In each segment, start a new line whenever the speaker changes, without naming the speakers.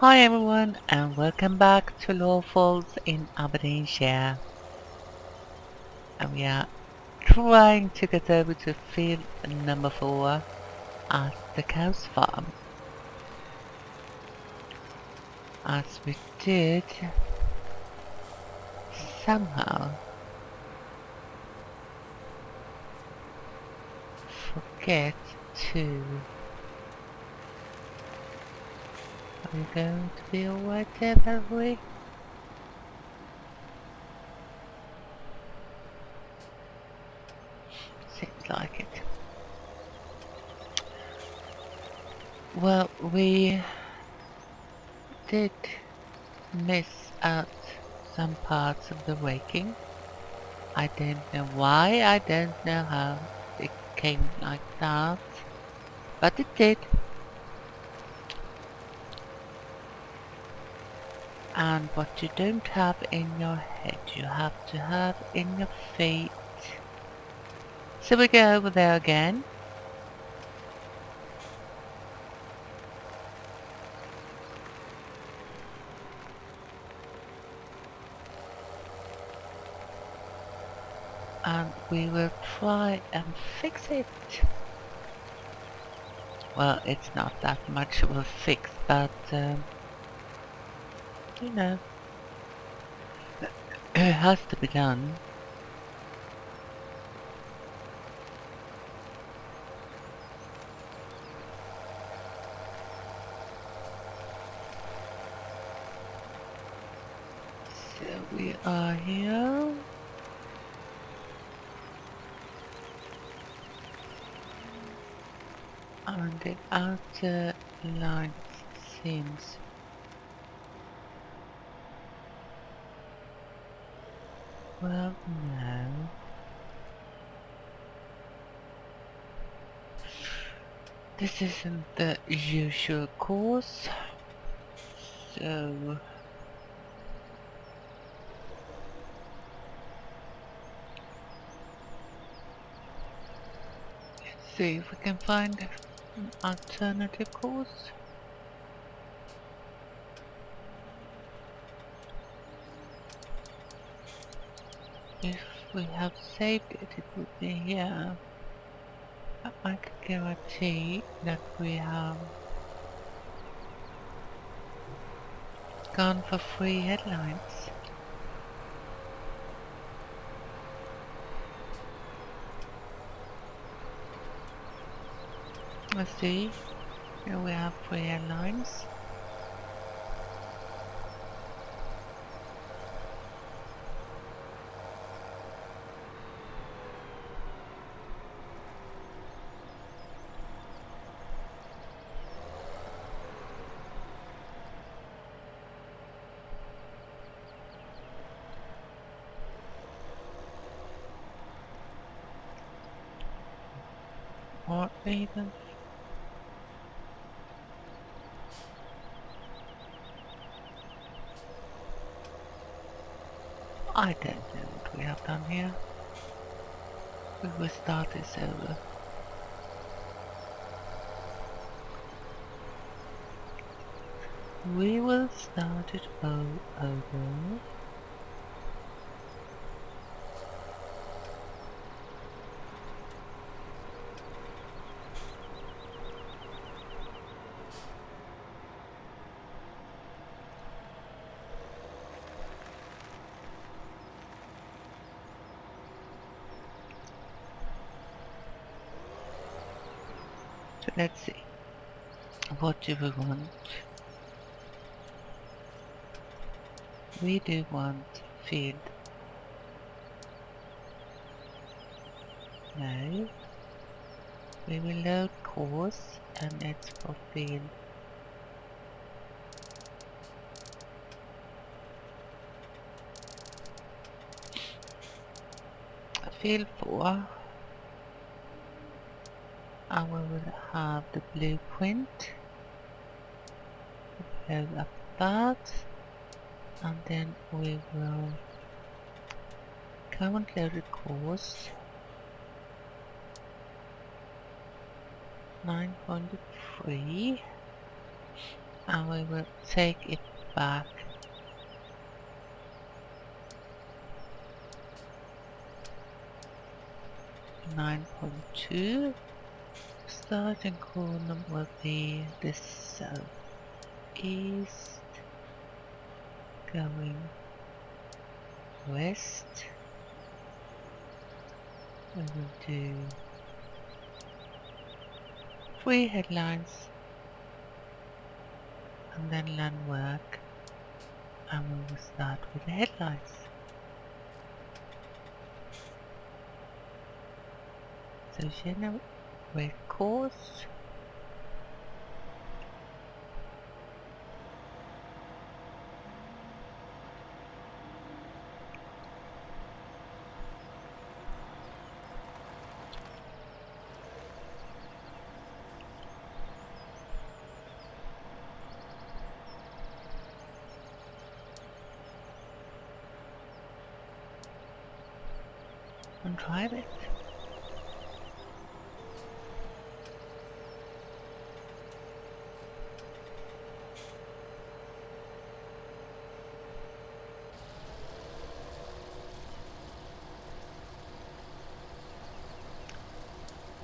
Hi everyone and welcome back to Lawfolds in Aberdeenshire. And we are trying to get over to field number 4 at the cow's farm. As we did somehow forget to... Are we going to be alright there, Valerie? Seems like it. Well, we did miss out some parts of the raking. I don't know why, I don't know how it came like that, but it did. And what you don't have in your head, you have to have in your feet. So we go over there again. And we will try and fix it. Well, it's not that much of a fix, but you know, it has to be done. So we are here. And the outer line seems well, no. This isn't the usual course, so let's see if we can find an alternative course. If we have saved it, it would be here. I can guarantee that we have gone for free headlines. Let's see. Here we have free headlines. Or even I don't know what we have done here. We will start this over. We will start it all over. So let's see. What do we want? We do want field. No. We will load course and it's for field. Field 4. And we will have the blueprint. Load up that. And then we will current loaded course 9.3 and we will take it back 9.2. Starting corner will be the southeast, going west. We will do 3 headlines and then land work, and we will start with the headlines. So generate course. And drive it.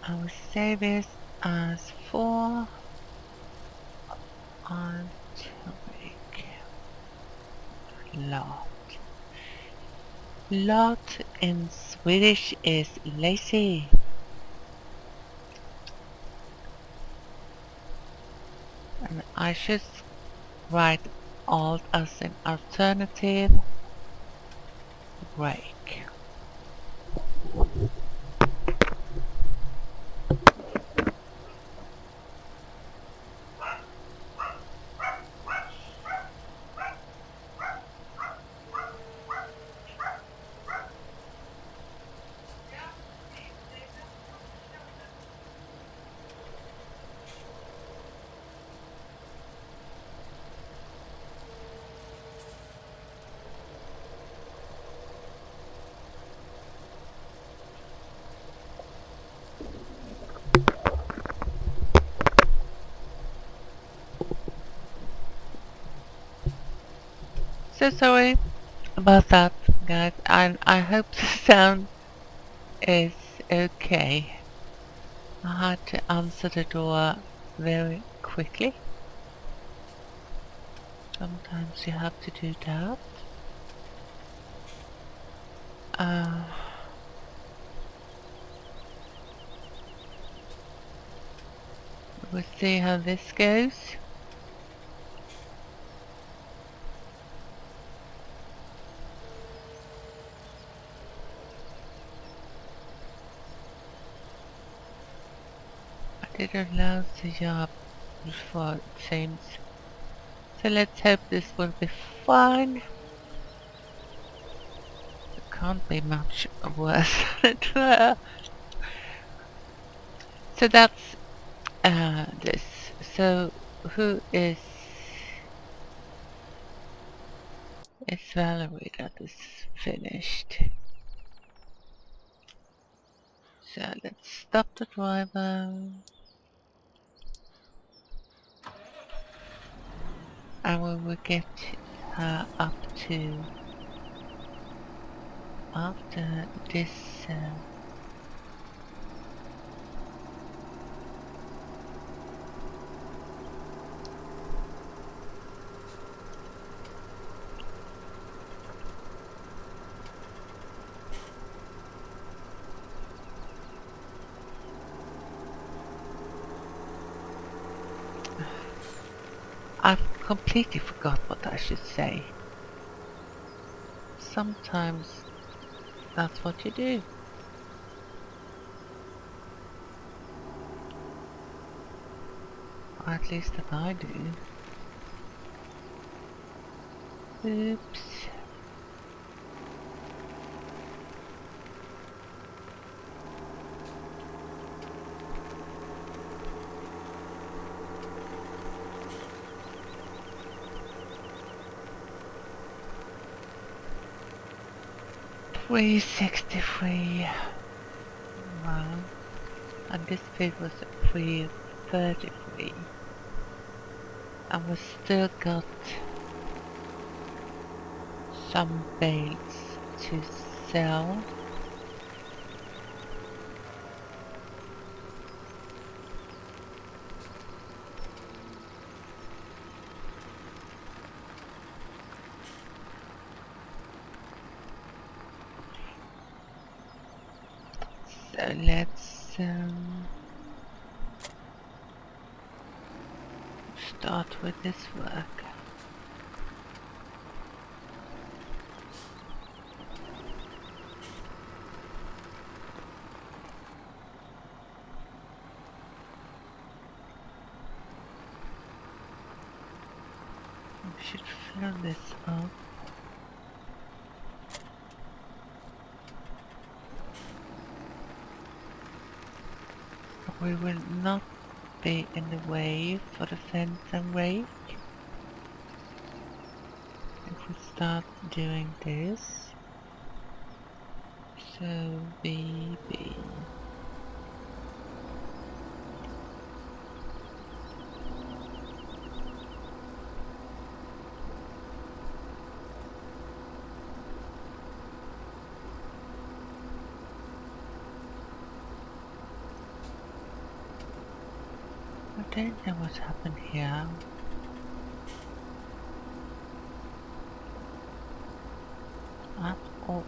I will save this as 4 atomic lot. Lot in Swedish is lazy. And I should write alt as an alternative break. So sorry about that, guys, and I hope the sound is okay. I had to answer the door very quickly. Sometimes you have to do that. We'll see how this goes. I didn't lose the job before, it seems. So let's hope this will be fine. It can't be much worse than it were. So that's this. So who is Valerie that is finished? So let's stop the driver. And we will get her up to after this I've completely forgot what I should say. Sometimes that's what you do. Or at least that I do. Oops. $363. Wow. And this bid was $333. And we still got some bales to sell. So let's start with this work. We should fill this up. We will not be in the way for the fence and rake if we start doing this. So BB. I don't know what's happened here. At all.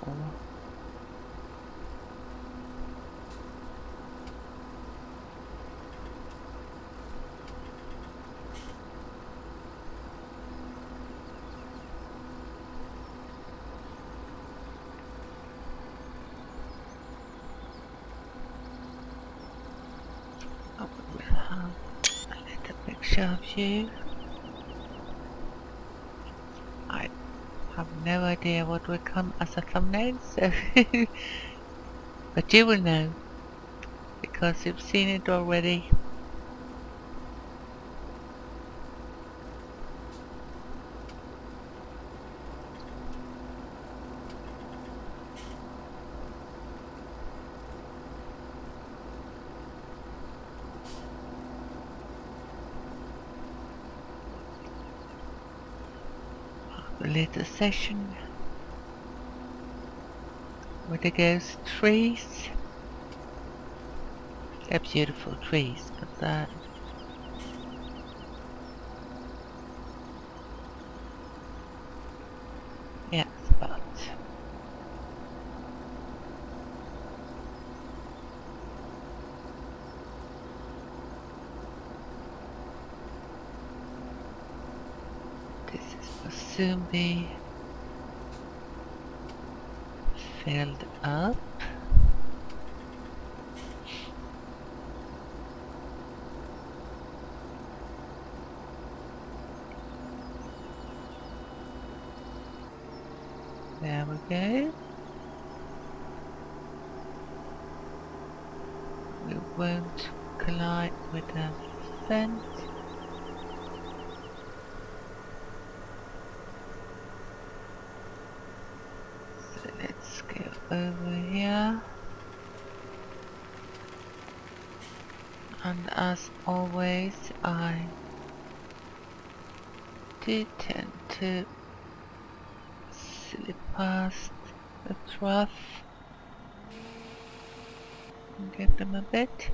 Oh, we will have a little picture of you. I have no idea what will come as a thumbnail, so but you will know because you've seen it already. A little session with the ghost trees. They're beautiful trees, but yes, but this will soon be filled up. There we go. We won't collide with the fence. So let's go over here. And as always, I do tend to slip past the trough and give them a bit.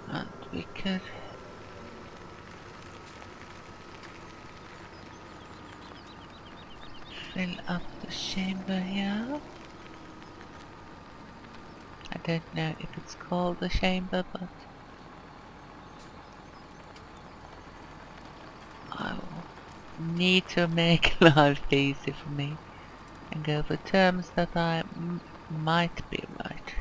And we could fill up the chamber here. I don't know if it's called the chamber, but I will need to make life easy for me and go for terms that I might be right.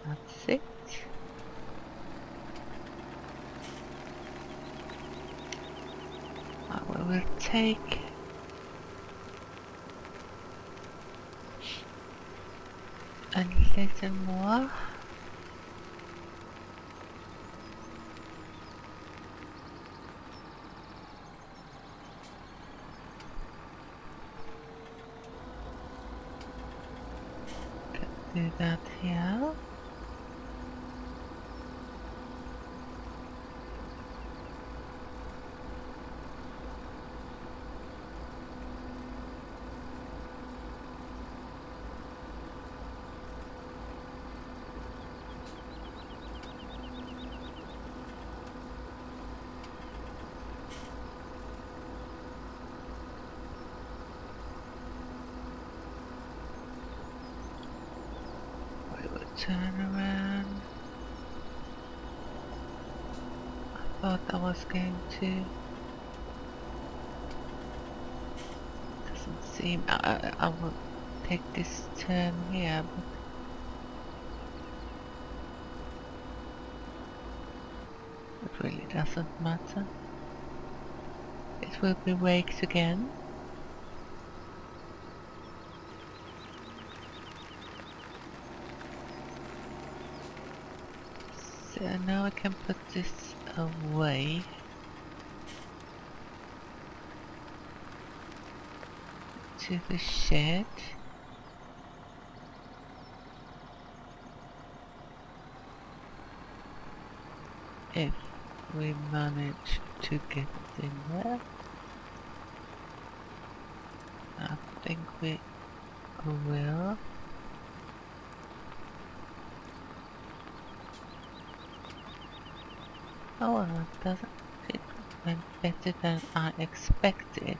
That's it. I will take a little more. do that here. We will turn around. I thought I was going to. Doesn't seem. I will take this turn here, but it really doesn't matter. It will be raked again. So now I can put this away. To the shed. If we manage to get it in there. I think we will. Oh well, it went better than I expected.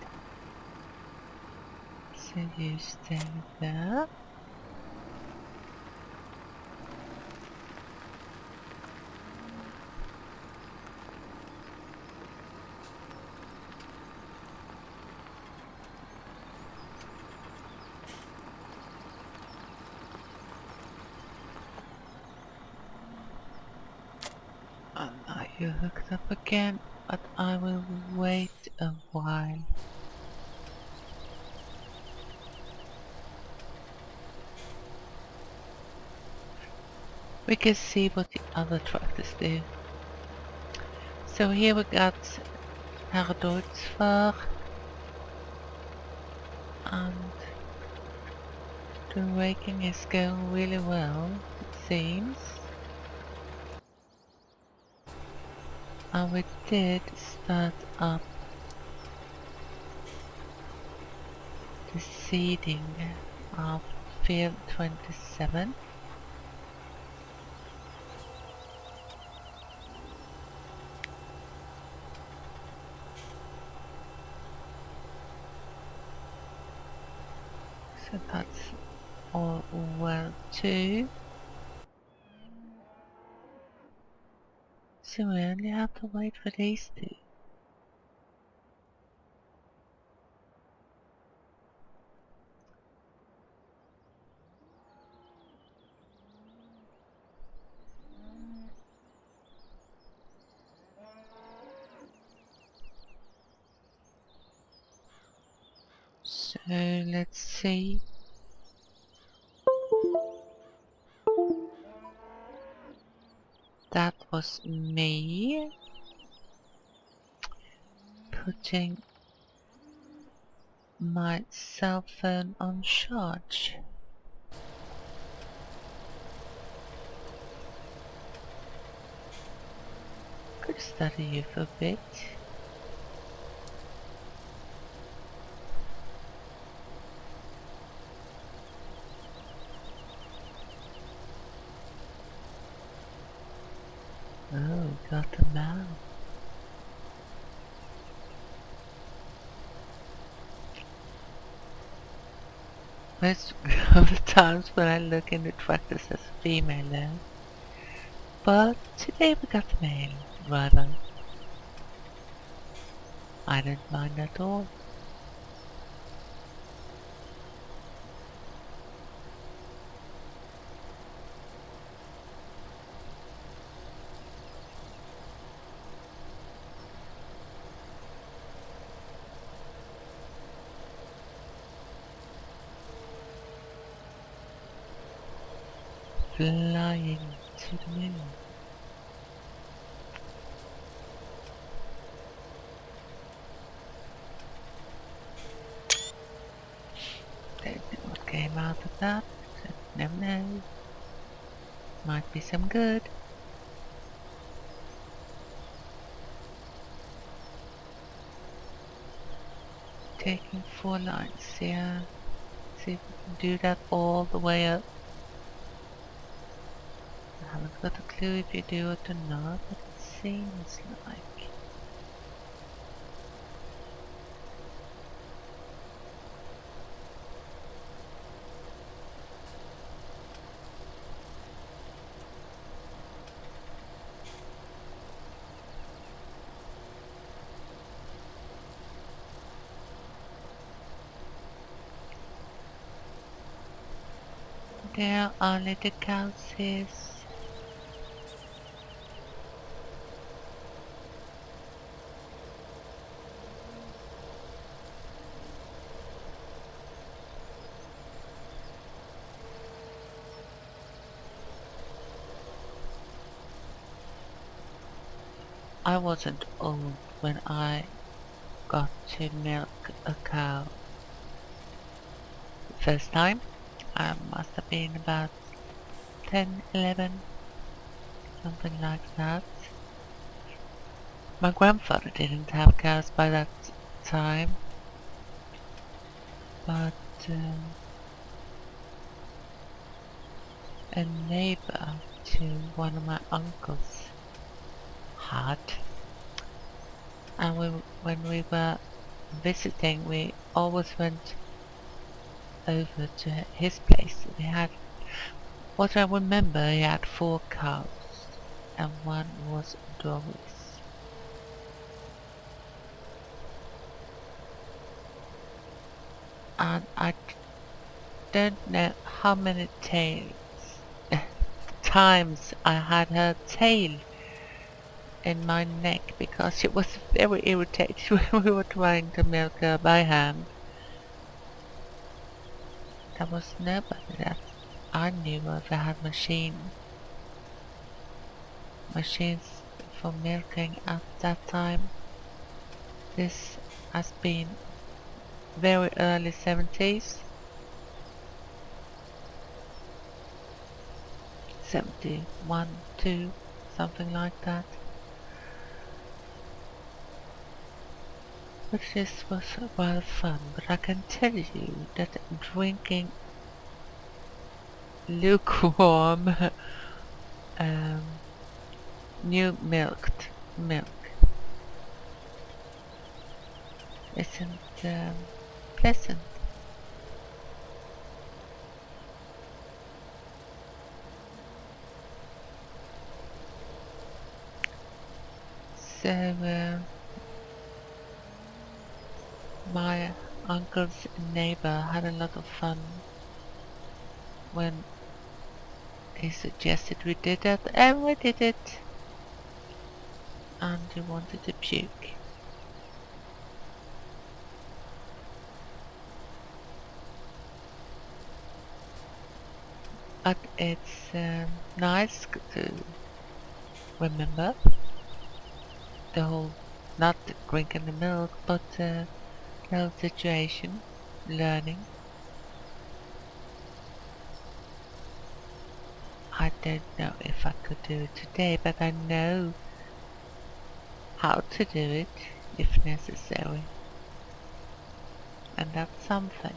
So you stay there. And now you're hooked up again, but I will wait a while. We can see what the other tractors do. So here we got Herr Deutschfahrt and the raking is going really well, it seems. And we did start up the seeding of field 27. So that's all well too. So we only have to wait for these two. So let's see. That was me putting my cell phone on charge. Could study you for a bit. Oh, got a man. Most of the times when I look in the tractor says female there. But today we got male, rather. I don't mind at all. Flying to the moon. Don't know what came out of that. Never know. Might be some good. Taking 4 lines here. See if we can do that all the way up. I haven't got a clue if you do it or not, but it seems like. There are little cows here. I wasn't old when I got to milk a cow. The first time, I must have been about 10, 11, something like that. My grandfather didn't have cows by that time, but a neighbor to one of my uncles had. And when we were visiting, we always went over to his place. He had, what I remember, he had 4 cows, and one was Doris. And I don't know how many times I had her tail in my neck because she was very irritated when we were trying to milk her by hand. There was nobody that I knew of that had machines for milking at that time. This has been very early 70s. 71, 2, something like that. But this was rather fun, but I can tell you that drinking lukewarm new milked milk isn't pleasant. So my uncle's neighbor had a lot of fun when he suggested we did that, and we did it, and he wanted to puke. But it's nice to remember the whole, not drinking the milk, but the whole situation, learning. I don't know if I could do it today, but I know how to do it if necessary. And that's something.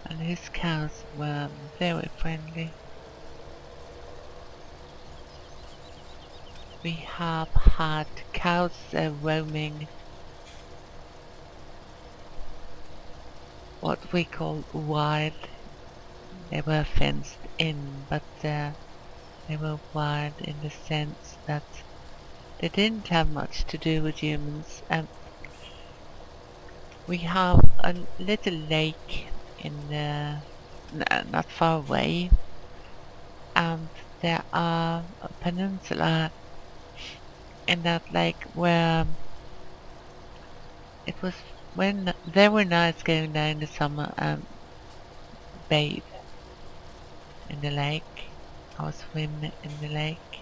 And his cows were very friendly. We have had cows roaming what we call wild. They were fenced in, but they were wild in the sense that they didn't have much to do with humans. And we have a little lake in not far away, and there are a peninsula in that lake where it was very nice going there in the summer and bathe in the lake. or swim in the lake.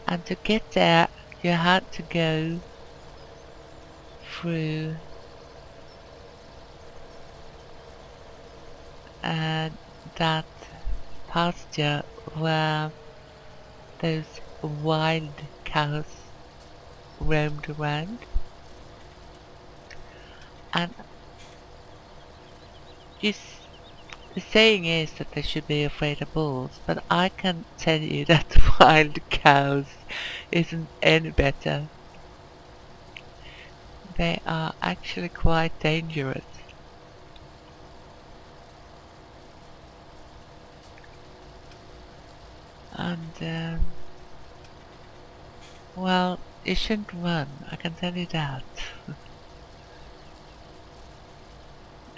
And to get there, you had to go through that pasture where those wild cows roamed around. And the saying is that they should be afraid of bulls, but I can tell you that wild cows isn't any better. They are actually quite dangerous. And, well, you shouldn't run, I can tell you that.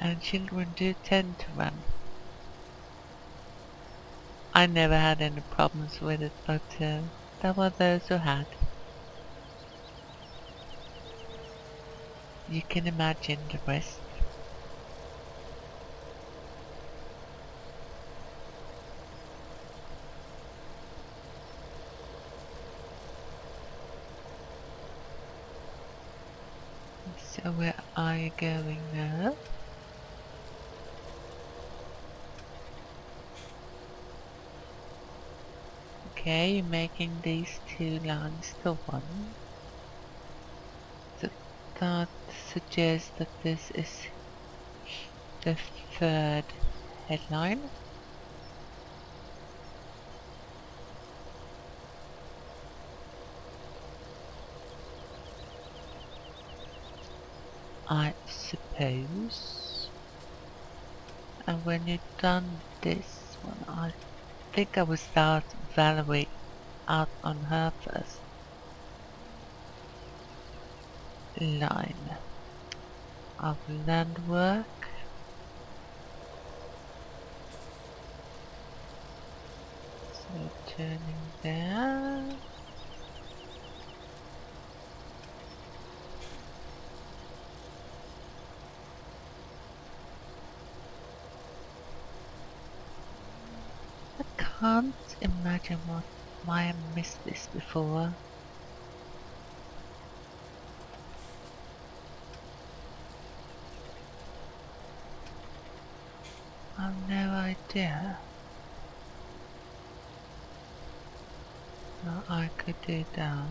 And children do tend to run. I never had any problems with it, but there were those who had. You can imagine the rest. So where are you going now? Okay, you're making these two lines to one. So that suggests that this is the third headline. I suppose. And when you've done this one, I think I will start Valerie out on her first line of land work. So turning there. I can't imagine why I missed this before. I've no idea how I could do that.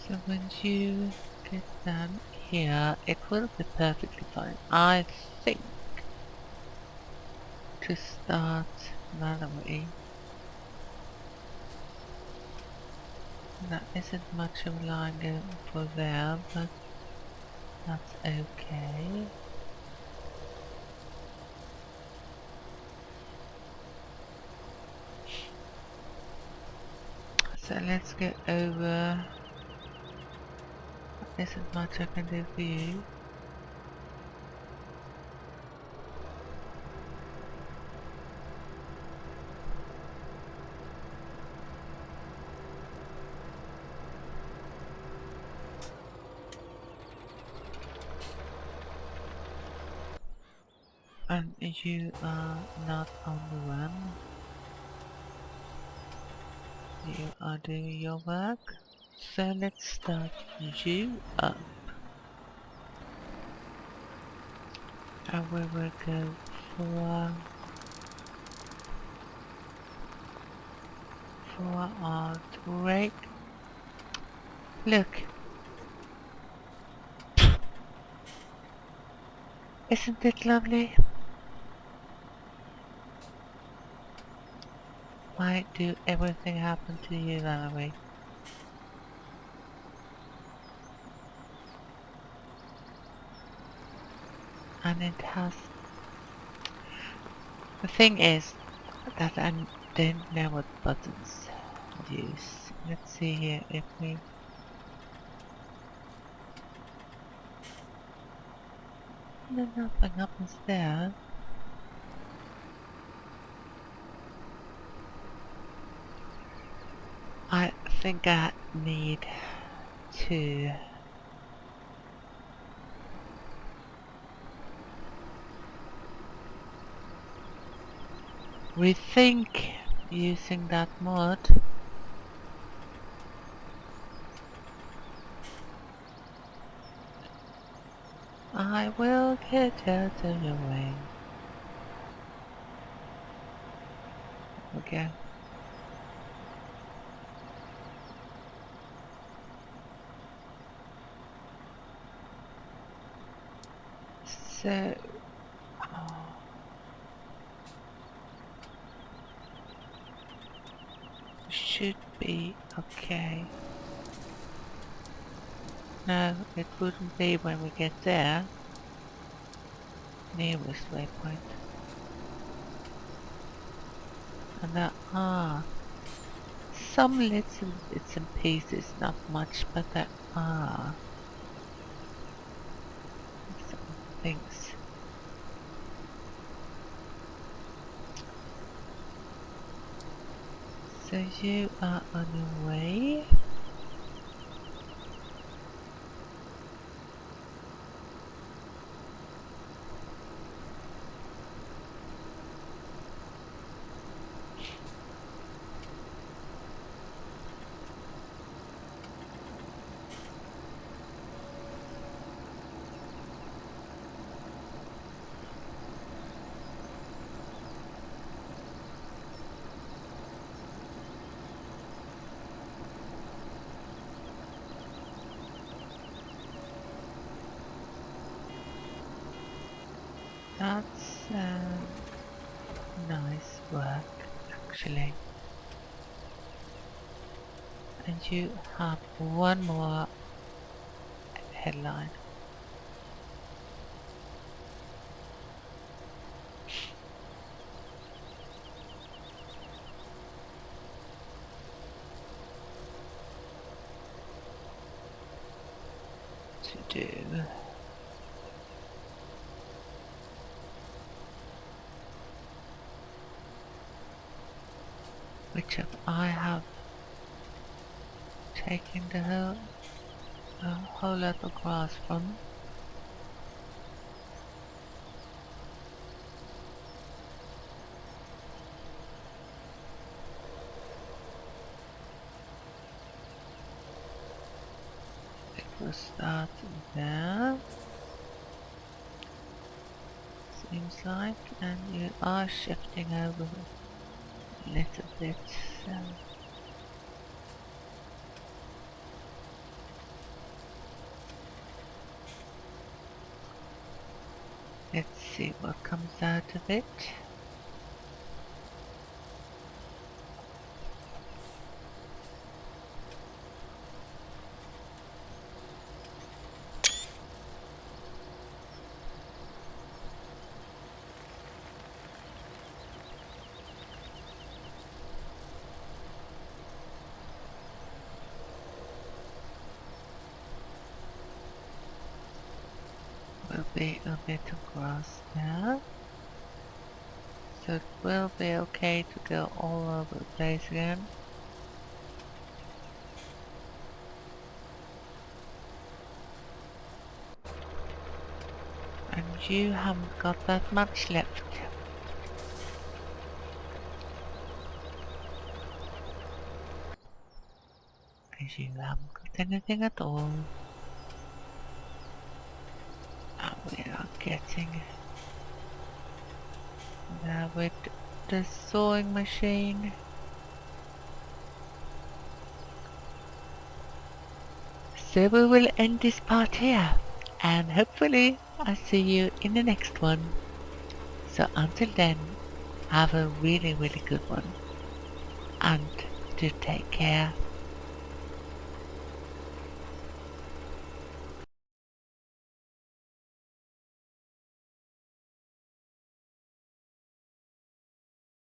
So when you get done here, it will be perfectly fine. I think to start Valerie. That isn't much of a line going for there, but that's okay. So let's go over. There isn't much I can do for you. And you are not on the run. You are doing your work. So let's start you up. And we will go for our break. Look. Isn't it lovely? Why do everything happen to you, Valerie? And it has... The thing is that I don't know what buttons use. Let's see here if we... No, nothing happens there. I think I need to rethink using that mod. I will get out of your way. Okay. So, should be okay. No, it wouldn't be when we get there. Nearest waypoint. And there are some little bits and pieces, not much, but there are some things. So you are on your way. That's nice work, actually. And you have one more headline. To do. Which I have taken the whole lot of grass from. It will start there. Seems like, and you are shifting over a little bit. So. Let's see what comes out of it. Will be a bit of grass there. So it will be okay to go all over the place again. And you haven't got that much left. And you haven't got anything at all. And we are getting there with the sewing machine. So we will end this part here, and hopefully I'll see you in the next one. So until then, have a really good one, and do take care.